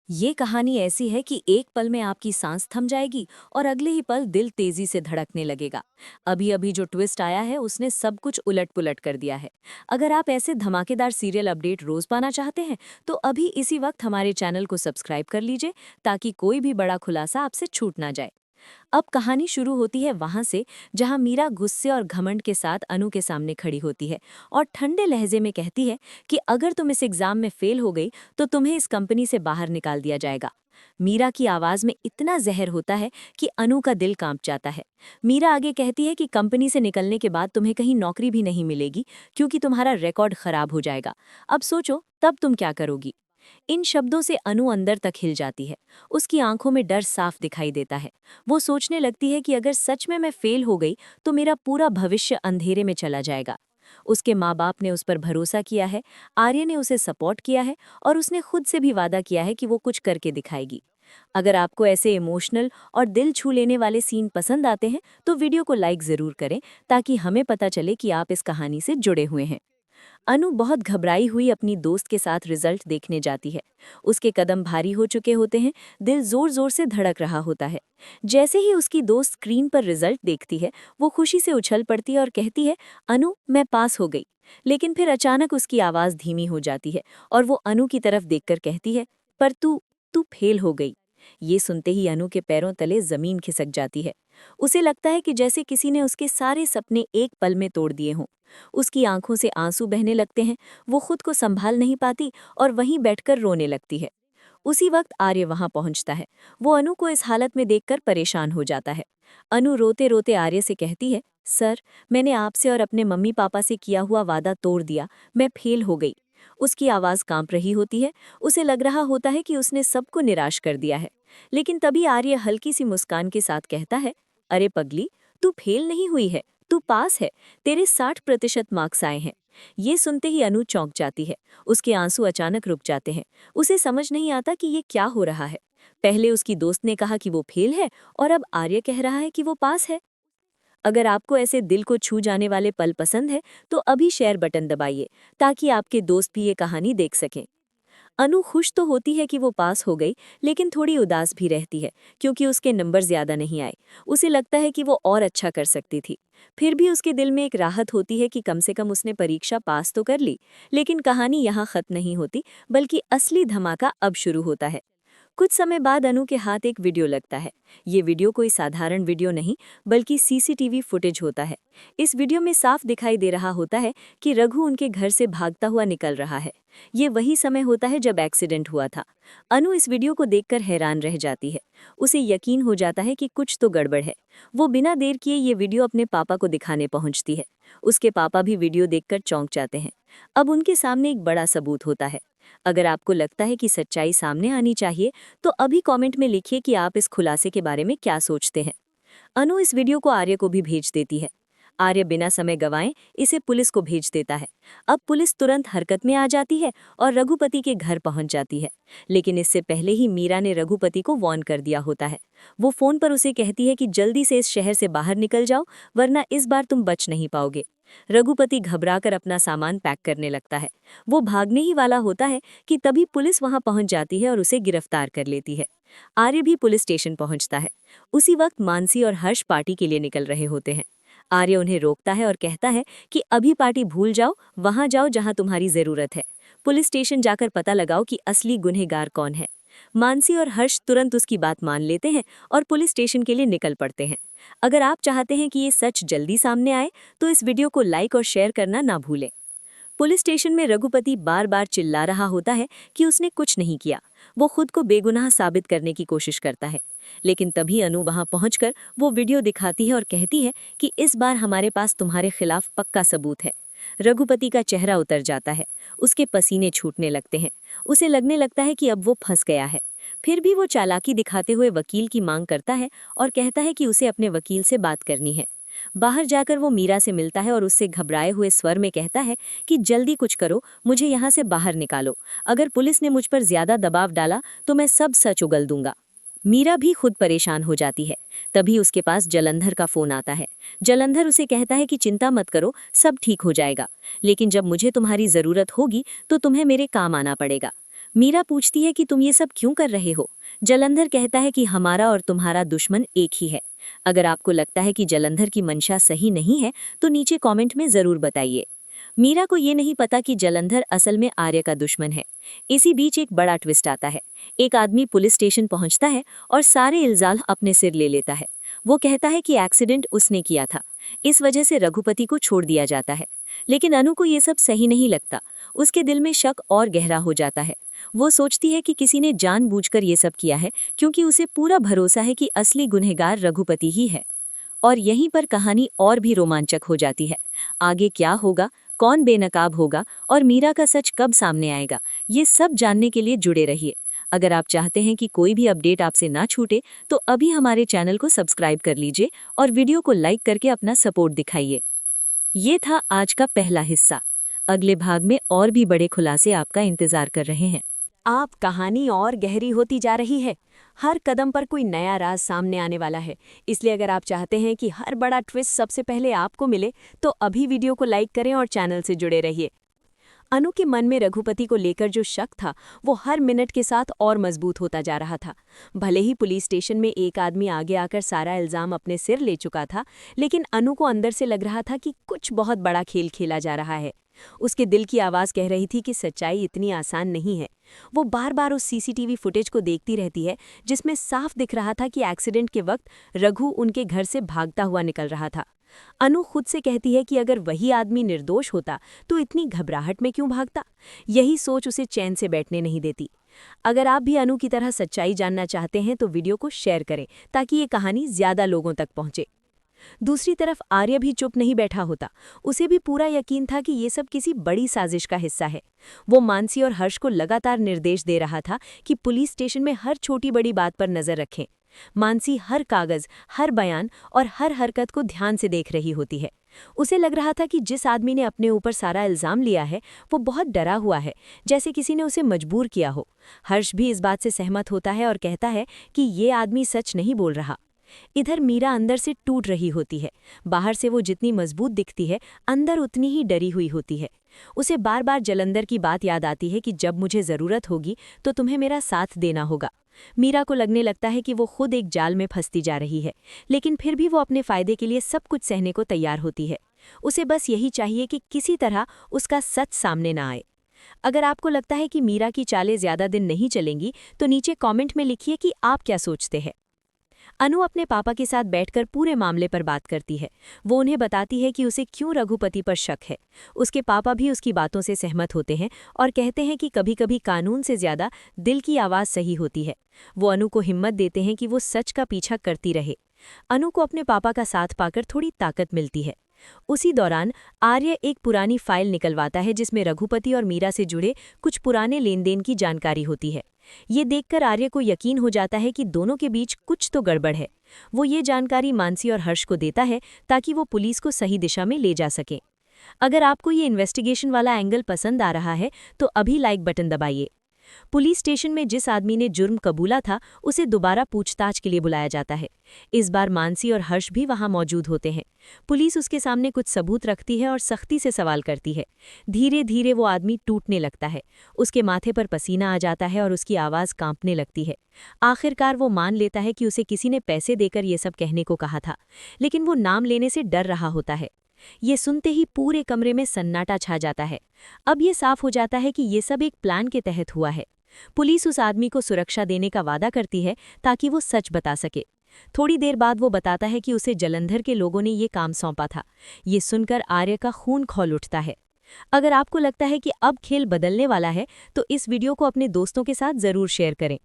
ये कहानी ऐसी है कि एक पल में आपकी सांस थम जाएगी और अगले ही पल दिल तेजी से धड़कने लगेगा। अभी अभी जो ट्विस्ट आया है उसने सब कुछ उलट पुलट कर दिया है। अगर आप ऐसे धमाकेदार सीरियल अपडेट रोज पाना चाहते हैं तो अभी इसी वक्त हमारे चैनल को सब्सक्राइब कर लीजिए ताकि कोई भी बड़ा खुलासा आपसे छूट ना जाए। अब कहानी शुरू होती है वहां से जहां मीरा गुस्से और घमंड के साथ अनु के सामने खड़ी होती है और ठंडे लहजे में कहती है कि अगर तुम इस एग्जाम में फेल हो गई तो तुम्हें इस कंपनी से बाहर निकाल दिया जाएगा। मीरा की आवाज में इतना जहर होता है कि अनु का दिल कांप जाता है। मीरा आगे कहती है कि कंपनी से निकलने के बाद तुम्हें कहीं नौकरी भी नहीं मिलेगी क्योंकि तुम्हारा रिकॉर्ड खराब हो जाएगा। अब सोचो तब तुम क्या करोगी। इन शब्दों से अनु अंदर तक हिल जाती है। उसकी आंखों में डर साफ दिखाई देता है। वो सोचने लगती है कि अगर सच में मैं फेल हो गई तो मेरा पूरा भविष्य अंधेरे में चला जाएगा। उसके माँ बाप ने उस पर भरोसा किया है, आर्य ने उसे सपोर्ट किया है और उसने खुद से भी वादा किया है कि वो कुछ करके दिखाएगी। अगर आपको ऐसे इमोशनल और दिल छू लेने वाले सीन पसंद आते हैं तो वीडियो को लाइक ज़रूर करें ताकि हमें पता चले कि आप इस कहानी से जुड़े हुए हैं। अनु बहुत घबराई हुई अपनी दोस्त के साथ रिजल्ट देखने जाती है। उसके कदम भारी हो चुके होते हैं, दिल जोर जोर से धड़क रहा होता है। जैसे ही उसकी दोस्त स्क्रीन पर रिजल्ट देखती है वो खुशी से उछल पड़ती है और कहती है, अनु मैं पास हो गई। लेकिन फिर अचानक उसकी आवाज़ धीमी हो जाती है और वो अनु की तरफ देखकर कहती है, पर तू तू फेल हो गई। ये सुनते ही अनु के पैरों तले जमीन खिसक जाती है। उसे लगता है कि जैसे किसी ने उसके सारे सपने एक पल में तोड़ दिए हों। उसकी आंखों से आंसू बहने लगते हैं। वो खुद को संभाल नहीं पाती और वहीं बैठकर रोने लगती है। उसी वक्त आर्य वहां पहुंचता है। वो अनु को इस हालत में देखकर परेशान हो जाता है। अनु रोते रोते आर्य से कहती है, सर मैंने आपसे और अपने मम्मी पापा से किया हुआ वादा तोड़ दिया, मैं फेल हो गई। उसकी आवाज़ कांप रही होती है। उसे लग रहा होता है कि उसने सबको निराश कर दिया है। लेकिन तभी आर्य हल्की सी मुस्कान के साथ कहता है, अरे पगली, तू फेल नहीं हुई है, तू पास है। तेरे 60% मार्क्स आए हैं। ये सुनते ही अनु चौंक जाती है। उसके आंसू अचानक रुक जाते हैं। उसे समझ नहीं आता कि ये क्या हो रहा है। पहले उसकी दोस्त ने कहा कि वो फेल है और अब आर्य कह रहा है कि वो पास है। अगर आपको ऐसे दिल को छू जाने वाले पल पसंद है तो अभी शेयर बटन दबाइए ताकि आपके दोस्त भी ये कहानी देख सकें। अनु खुश तो होती है कि वो पास हो गई, लेकिन थोड़ी उदास भी रहती है क्योंकि उसके नंबर ज्यादा नहीं आए। उसे लगता है कि वो और अच्छा कर सकती थी। फिर भी उसके दिल में एक राहत होती है कि कम से कम उसने परीक्षा पास तो कर ली। लेकिन कहानी यहाँ खत्म नहीं होती, बल्कि असली धमाका अब शुरू होता है। कुछ समय बाद अनु के हाथ एक वीडियो लगता है। ये वीडियो कोई साधारण वीडियो नहीं, बल्कि सीसीटीवी फुटेज होता है। इस वीडियो में साफ दिखाई दे रहा होता है कि रघु उनके घर से भागता हुआ निकल रहा है। ये वही समय होता है जब एक्सीडेंट हुआ था। अनु इस वीडियो को देखकर हैरान रह जाती है। उसे यकीन हो जाता है कि कुछ तो गड़बड़ है। वो बिना देर किए ये वीडियो अपने पापा को दिखाने पहुंचती है। उसके पापा भी वीडियो देखकर चौंक जाते हैं। अब उनके सामने एक बड़ा सबूत होता है। अगर आपको लगता है कि सच्चाई सामने आनी चाहिए तो अभी कमेंट में लिखिए कि आप इस खुलासे के बारे में क्या सोचते हैं। अनु इस वीडियो को आर्य को भी भेज देती है। आर्य बिना समय गंवाए इसे पुलिस को भेज देता है। अब पुलिस तुरंत हरकत में आ जाती है और रघुपति के घर पहुंच जाती है। लेकिन इससे पहले ही मीरा ने रघुपति को वार्न कर दिया होता है। वो फोन पर उसे कहती है कि जल्दी से इस शहर से बाहर निकल जाओ, वरना इस बार तुम बच नहीं पाओगे। रघुपति घबराकर अपना सामान पैक करने लगता है। वो भागने ही वाला होता है कि तभी पुलिस वहां पहुंच जाती है और उसे गिरफ्तार कर लेती है। आर्य भी पुलिस स्टेशन पहुंचता है। उसी वक्त मानसी और हर्ष पार्टी के लिए निकल रहे होते हैं। आर्य उन्हें रोकता है और कहता है कि अभी पार्टी भूल जाओ, वहां जाओ जहां तुम्हारी जरूरत है। पुलिस स्टेशन जाकर पता लगाओ कि असली गुनहगार कौन है। मानसी और हर्ष तुरंत उसकी बात मान लेते हैं और पुलिस स्टेशन के लिए निकल पड़ते हैं। अगर आप चाहते हैं कि ये सच जल्दी सामने आए तो इस वीडियो को लाइक और शेयर करना ना भूलें। पुलिस स्टेशन में रघुपति बार बार चिल्ला रहा होता है कि उसने कुछ नहीं किया। वो खुद को बेगुनाह साबित करने की कोशिश करता है। लेकिन तभी अनु वहां पहुंचकर वो वीडियो दिखाती है और कहती है कि इस बार हमारे पास तुम्हारे खिलाफ पक्का सबूत है। रघुपति का चेहरा उतर जाता है। उसके पसीने छूटने लगते हैं। उसे लगने लगता है कि अब वो फंस गया है। फिर भी वो चालाकी दिखाते हुए वकील की मांग करता है और कहता है कि उसे अपने वकील से बात करनी है। बाहर जाकर वो मीरा से मिलता है और उससे घबराए हुए स्वर में कहता है कि जल्दी कुछ करो, मुझे यहाँ से बाहर निकालो। अगर पुलिस ने मुझ पर ज्यादा दबाव डाला तो मैं सब सच उगल दूंगा। मीरा भी खुद परेशान हो जाती है। तभी उसके पास जलंधर का फोन आता है। जलंधर उसे कहता है कि चिंता मत करो, सब ठीक हो जाएगा, लेकिन जब मुझे तुम्हारी जरूरत होगी तो तुम्हें मेरे काम आना पड़ेगा। मीरा पूछती है कि तुम ये सब क्यों कर रहे हो। जलंधर कहता है कि हमारा और तुम्हारा दुश्मन एक ही है। अगर आपको लगता है कि जलंधर की मंशा सही नहीं है तो नीचे कमेंट में जरूर बताइए। मीरा को ये नहीं पता कि जलंधर असल में आर्य का दुश्मन है। इसी बीच एक बड़ा ट्विस्ट आता है। एक आदमी पुलिस स्टेशन पहुंचता है और सारे इल्जाम अपने सिर ले लेता है। वो कहता है कि एक्सीडेंट उसने किया था, इस वजह से रघुपति को छोड़ दिया जाता है। लेकिन अनु को ये सब सही नहीं लगता। उसके दिल में शक और गहरा हो जाता है। वो सोचती है कि किसी ने जानबूझकर ये सब किया है, क्योंकि उसे पूरा भरोसा है कि असली गुनहगार रघुपति ही है। और यहीं पर कहानी और भी रोमांचक हो जाती है। आगे क्या होगा, कौन बेनकाब होगा और मीरा का सच कब सामने आएगा, ये सब जानने के लिए जुड़े रहिए। अगर आप चाहते हैं कि कोई भी अपडेट आपसे ना छूटे तो अभी हमारे चैनल को सब्सक्राइब कर लीजिए और वीडियो को लाइक करके अपना सपोर्ट दिखाइए। ये था आज का पहला हिस्सा। अगले भाग में और भी बड़े खुलासे आपका इंतजार कर रहे हैं। आप कहानी और गहरी होती जा रही है। हर कदम पर कोई नया राज सामने आने वाला है। इसलिए अगर आप चाहते हैं कि हर बड़ा ट्विस्ट सबसे पहले आपको मिले तो अभी वीडियो को लाइक करें और चैनल से जुड़े रहिए। अनु के मन में रघुपति को लेकर जो शक था वो हर मिनट के साथ और मजबूत होता जा रहा था। भले ही पुलिस स्टेशन में एक आदमी आगे आकर सारा इल्जाम अपने सिर ले चुका था, लेकिन अनु को अंदर से लग रहा था कि कुछ बहुत बड़ा खेल खेला जा रहा है। उसके दिल की आवाज कह रही थी कि सच्चाई इतनी आसान नहीं है। वो बार बार उस सीसीटीवी फुटेज को देखती रहती है जिसमें साफ दिख रहा था कि एक्सीडेंट के वक्त रघु उनके घर से भागता हुआ निकल रहा था। अनु खुद से कहती है कि अगर वही आदमी निर्दोष होता तो इतनी घबराहट में क्यों भागता। यही सोच उसे चैन से बैठने नहीं देती। अगर आप भी अनु की तरह सच्चाई जानना चाहते हैं तो वीडियो को शेयर करें ताकि ये कहानी ज्यादा लोगों तक पहुंचे। दूसरी तरफ आर्य भी चुप नहीं बैठा होता। उसे भी पूरा यकीन था कि ये सब किसी बड़ी साजिश का हिस्सा है। वो मानसी और हर्ष को लगातार निर्देश दे रहा था कि पुलिस स्टेशन में हर छोटी बड़ी बात पर नजर रखें। मानसी हर कागज, हर बयान और हर हरकत को ध्यान से देख रही होती है। उसे लग रहा था कि जिस आदमी ने अपने ऊपर सारा इल्जाम लिया है वो बहुत डरा हुआ है, जैसे किसी ने उसे मजबूर किया हो। हर्ष भी इस बात से सहमत होता है और कहता है कि ये आदमी सच नहीं बोल रहा। इधर मीरा अंदर से टूट रही होती है। बाहर से वो जितनी मजबूत दिखती है, अंदर उतनी ही डरी हुई होती है। उसे बार बार जलंधर की बात याद आती है कि जब मुझे जरूरत होगी तो तुम्हें मेरा साथ देना होगा। मीरा को लगने लगता है कि वो खुद एक जाल में फंसती जा रही है, लेकिन फिर भी वो अपने फायदे के लिए सब कुछ सहने को तैयार होती है। उसे बस यही चाहिए कि किसी तरह उसका सच सामने ना आए। अगर आपको लगता है कि मीरा की चालें ज्यादा दिन नहीं चलेंगी तो नीचे कमेंट में लिखिए कि आप क्या सोचते हैं। अनु अपने पापा के साथ बैठकर पूरे मामले पर बात करती है। वो उन्हें बताती है कि उसे क्यों रघुपति पर शक है। उसके पापा भी उसकी बातों से सहमत होते हैं और कहते हैं कि कभी-कभी कानून से ज्यादा दिल की आवाज़ सही होती है। वो अनु को हिम्मत देते हैं कि वो सच का पीछा करती रहे। अनु को अपने पापा का साथ पाकर थोड़ी ताकत मिलती है। उसी दौरान आर्य एक पुरानी फाइल निकलवाता है जिसमें रघुपति और मीरा से जुड़े कुछ पुराने लेनदेन की जानकारी होती है। ये देखकर आर्य को यकीन हो जाता है कि दोनों के बीच कुछ तो गड़बड़ है। वो ये जानकारी मानसी और हर्ष को देता है ताकि वो पुलिस को सही दिशा में ले जा सके। अगर आपको ये इन्वेस्टिगेशन वाला एंगल पसंद आ रहा है तो अभी लाइक बटन दबाइए। पुलिस स्टेशन में जिस आदमी ने जुर्म कबूला था उसे दोबारा पूछताछ के लिए बुलाया जाता है। इस बार मानसी और हर्ष भी वहां मौजूद होते हैं। पुलिस उसके सामने कुछ सबूत रखती है और सख्ती से सवाल करती है। धीरे धीरे वो आदमी टूटने लगता है। उसके माथे पर पसीना आ जाता है और उसकी आवाज़ कांपने लगती है। आखिरकार वो मान लेता है कि उसे किसी ने पैसे देकर ये सब कहने को कहा था, लेकिन वो नाम लेने से डर रहा होता है। ये सुनते ही पूरे कमरे में सन्नाटा छा जाता है। अब ये साफ हो जाता है कि ये सब एक प्लान के तहत हुआ है। पुलिस उस आदमी को सुरक्षा देने का वादा करती है ताकि वो सच बता सके। थोड़ी देर बाद वो बताता है कि उसे जलंधर के लोगों ने ये काम सौंपा था। ये सुनकर आर्य का खून खौल उठता है। अगर आपको लगता है कि अब खेल बदलने वाला है तो इस वीडियो को अपने दोस्तों के साथ जरूर शेयर करें।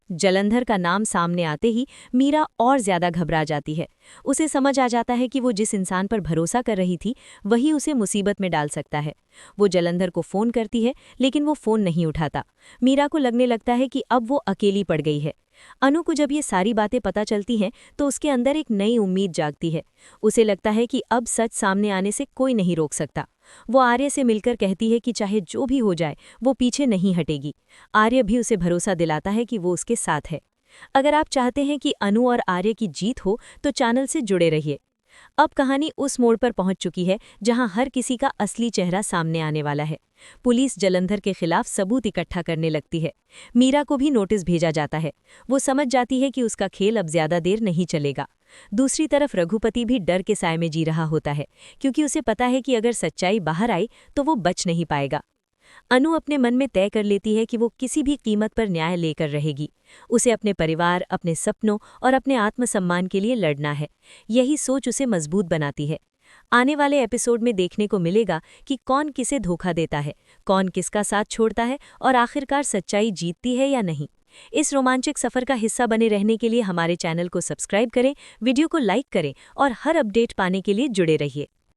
जलंधर का नाम सामने आते ही मीरा और ज्यादा घबरा जाती है। उसे समझ आ जाता है कि वो जिस इंसान पर भरोसा कर रही थी वही उसे मुसीबत में डाल सकता है। वो जलंधर को फोन करती है लेकिन वो फोन नहीं उठाता। मीरा को लगने लगता है कि अब वो अकेली पड़ गई है। अनु को जब ये सारी बातें पता चलती हैं तो उसके अंदर एक नई उम्मीद जागती है। उसे लगता है कि अब सच सामने आने से कोई नहीं रोक सकता। वो आर्य से मिलकर कहती है कि चाहे जो भी हो जाए वो पीछे नहीं हटेगी। आर्य भी उसे भरोसा दिलाता है कि वो उसके साथ है। अगर आप चाहते हैं कि अनु और आर्य की जीत हो तो चैनल से जुड़े रहिए। अब कहानी उस मोड़ पर पहुंच चुकी है जहां हर किसी का असली चेहरा सामने आने वाला है। पुलिस जलंधर के खिलाफ सबूत इकट्ठा करने लगती है। मीरा को भी नोटिस भेजा जाता है। वो समझ जाती है कि उसका खेल अब ज्यादा देर नहीं चलेगा। दूसरी तरफ रघुपति भी डर के साए में जी रहा होता है, क्योंकि उसे पता है कि अगर सच्चाई बाहर आई तो वो बच नहीं पाएगा। अनु अपने मन में तय कर लेती है कि वो किसी भी कीमत पर न्याय लेकर रहेगी। उसे अपने परिवार, अपने सपनों और अपने आत्मसम्मान के लिए लड़ना है। यही सोच उसे मजबूत बनाती है। आने वाले एपिसोड में देखने को मिलेगा कि कौन किसे धोखा देता है, कौन किसका साथ छोड़ता है और आखिरकार सच्चाई जीतती है या नहीं। इस रोमांचक सफर का हिस्सा बने रहने के लिए हमारे चैनल को सब्सक्राइब करें, वीडियो को लाइक करें और हर अपडेट पाने के लिए जुड़े रहिए।